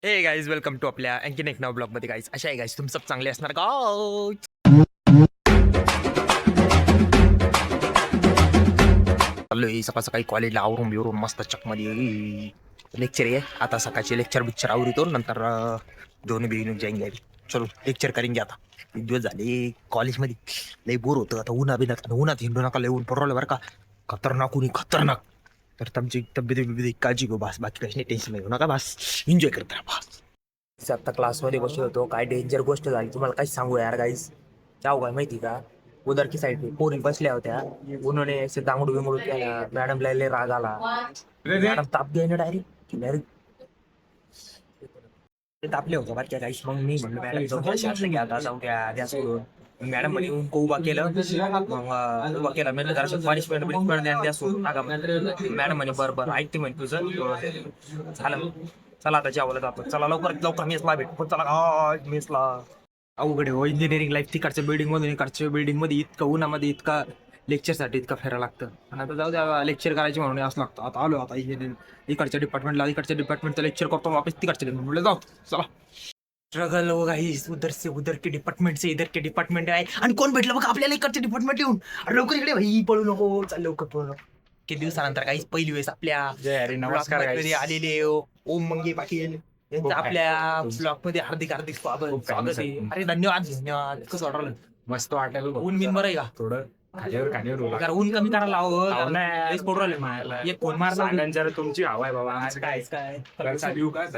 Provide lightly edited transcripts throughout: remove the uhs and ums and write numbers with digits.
हे guys welcome to आपल्या आणखीन एक नवा ब्लॉग मध्ये गाईज अशा आहे गाईज तुमचं चांगले असणार का चाललोय सकाळ सकाळी कॉलेजला आवरून बिवरून मस्त चकमध्ये लेक्चर आहे आता सकाळचे लेक्चर आवरितो नंतर दोन्ही बिघून जाईन गाडी चलो लेक्चर करेंगे आता एक दिवस झाले कॉलेजमध्ये लई बोर होतं आता उन्हात हिंडू नका लई ऊन पडवलं बरं का खतरनाक उन्ही खतरनाक तर तुमची तब्येत काळजी घेऊ बस बाकी काही नाही टेन्शन घेऊ नका बस एन्जॉय करत राहा बस आता क्लासमध्ये बसलो होतो काय डेंजर गोष्ट झाली तुम्हाला काही सांगू यार गाईस जाऊ काय माहिती का उधर की साईड पोरी बसल्या होत्या उन्होंने असे दांगडू बिंगडू केला मॅडमला लय राग आला मॅडम ताप घ्यायला डायरेक्ट तापले होतं बाकी काहीच मग मी म्हणलं मॅडम जाऊ द्या सोडून मॅडम म्हणे उभा केलं मग उभा केला म्हणजे जरा पनिशमेंट द्या सोडून टाका मॅडम म्हणे बरं ऐकते म्हणे तुझं झालं चला आता जेवायला जातो चला लवकर मेसला भेट चला मेसला अवघड हो इंजिनिअरिंग लाईफ तिकडच्या बिल्डिंग मधून इकडच्या बिल्डिंग मध्ये इतकं उन्हामध्ये इतका लेक्चरसाठी इतकं फिरायला लागतं आणि आता जाऊ द्या लेक्चर करायचे म्हणून असं लागतं आता आलो आता इंजिनिअरिंग इकडच्या डिपार्टमेंटचं लेक्चर करतो वापस तिकडच्या डिपार्टमेंटला जाऊ चला स्ट्रगल हो गाईस उधर के डिपार्टमेंट से इधर के डिपार्टमेंट आहे आणि कोण भेटलं बघा आपल्याला इकडचे डिपार्टमेंट येऊन लवकर इकडे भाई पळू नको चाल लवकर पळू किती दिवसानंतर काहीच पहिली वेळेस आपल्या नमस्कार आलेले ओम मंगे पाटील यांचं आपल्या ब्लॉग मध्ये हार्दिक स्वागत आहे अरे धन्यवाद कसं वाटलं मस्त वाटेल ऊन बिन बरं आहे का थोडं खालीवर ऊन कमी करायला हवं एक फोन मारला जर तुमची हवा आहे बाबा आज काय थँक्यू गाईज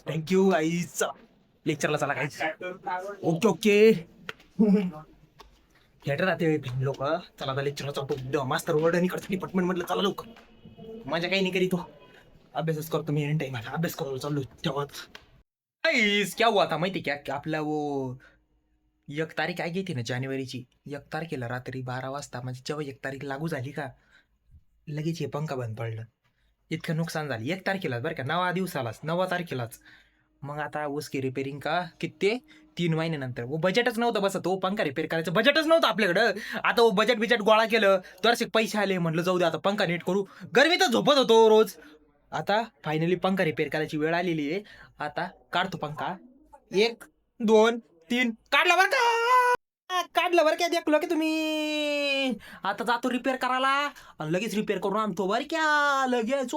थँक्यू गाईज लेक्चरला चला गाईज ओके थिएटर राहते लोक चला आता लेक्चरला चालतो मास्तर वर्ड आणि कडचं डिपार्टमेंट मधलं चला लवकर माझ्या काही नाही करी तो अभ्यासच करतो मी एन टाइम अभ्यास करतो चाललो तेव्हाच क्या हुआ था माहिती क्या आपला वो 1 तारीख आहे घेते ना जानेवारीची 1 तारखेला रात्री 12 वाजता म्हणजे जेव्हा 1 तारीख लागू झाली का लगेच हे पंखा बंद पडलं इतकं नुकसान झालं 1 तारखेलाच बरं का 9 तारखेलाच मग आता उसकी रिपेरिंग का किती 3 महिन्यानंतर वो बजेटच नव्हतं बस तो पंखा रिपेअर करायचं बजेटच नव्हतं आपल्याकडं आता वो बजेट गोळा केलं तर पैसे आले म्हटलं जाऊ दे आता पंखा नीट करू गरमीतच झोपत होतो रोज आता फायनली पंखा रिपेअर करायची वेळ आलेली आहे आता काढतो पंखा 1 2 3 काढलं बरं क्या देखलो की तुम्ही आता जातो रिपेअर करायला आणि लगेच रिपेअर करून आणतो बरं क्या लगेच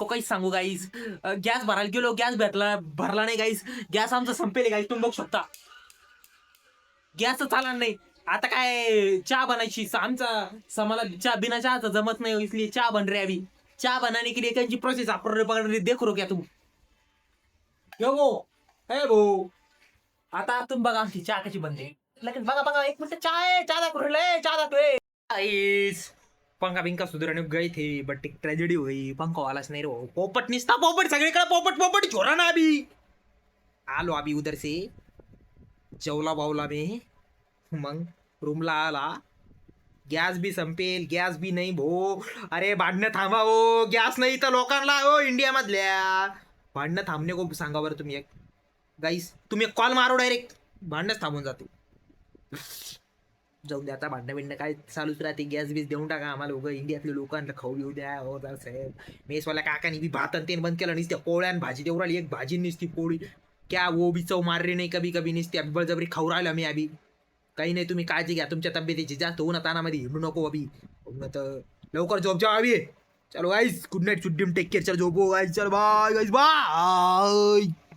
काही सांगू गाईस गॅस भरायला गेलो गॅस भरला नाही गाईस गॅस आमचा संपेल गाईस तुम्ही बघू शकता गॅस चालणार नाही आता काय चहा बनायची आमचा मला चहा बिना चहाचा जमत नाही इसलिए चहा बन रही अभी चहा बनाने के लिए त्यांची प्रोसेस आपण देख रो क्या तुम भाऊ आता तुम्ही बघा आमची चहा कशी बनते लेकिन बघा 1 मिनिट चहा दाखवले पंखा बिंका सुधारणे गई थे बट एक ट्रेजेडी हुई पंखा वालाच नाही रो पोपट निसता पोपट सगळीकडे पोपट छोरा ना अभी आलो अभी उधर से जेवला बावला मी मग रूमला आला गॅस बी संपेल गॅस बी नाही भो अरे भांडणं थांबा हो गॅस नाही तर लोकांना हो इंडिया मधल्या भांडणं थांबणे को सांगा बरं तुम्ही एक गाईस तुम्ही एक कॉल मारो डायरेक्ट भांडणच थांबून जातो जाऊ द्या आता भांडणं काय चालूच राहते गॅस बीस देऊन टाका आम्हाला लोक इंडियातल्या लोकांना खाऊ येऊ द्या हो जरा साहेब मेसवाल्या काकानी बी भात आणि तेन बंद केलं नुसत्या पोळ्या आणि भाजी देऊ राहिली एक भाजी नुसती पोळी क्या वो बी चव मारली नाही कभी नुसती बळजबरी खाऊ राहिलो मी अभि काही नाही तुम्ही काळजी घ्या तुमच्या तब्येतीची जास्त उन्हा तानामध्ये हिंडू नको अभि तर लवकर झोप जाऊ अभि चलो गाईस गुड नाईट सुड्डीम टेक केअर चल झोपो गाईस चल बाय गाईस बाय